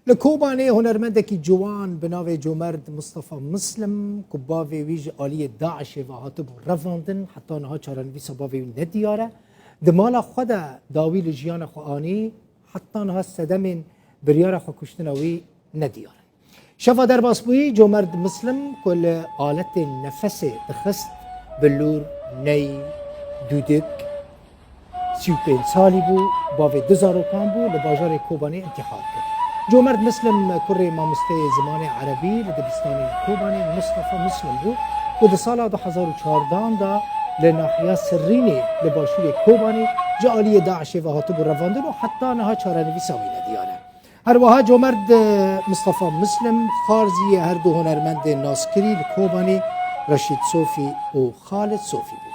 لکوبانی هنرمندکی جوان به نام جومرد مصطفی مسلم که باوی ویژ عالی داعش و هاتب رواندن حتی نها چارنویس باوی ندیاره دمال خود داوی لجیان خوانی حتی نها صدم بریار خو کشتنوی ندیاره شفا در باسبوی جومرد مسلم کل آلت نفس دخست بلور نی دودک 35 سالی بو باوی 2005 بو لباجار کوبانی انتحار کرد جومرد مسلم کره مامسته زمان عربی لدبستان کوبانی مصطفی مسلم بو و در سال 2014 دا لناحیه سرینی لباشور کوبانی جالی داعش و هاتب رواندن و حتی نها چارنویس آویل دیانه هر وها جومرد مصطفی مسلم خارزی هر دو هنرمند ناسکری لکوبانی رشید صوفی و خالد صوفی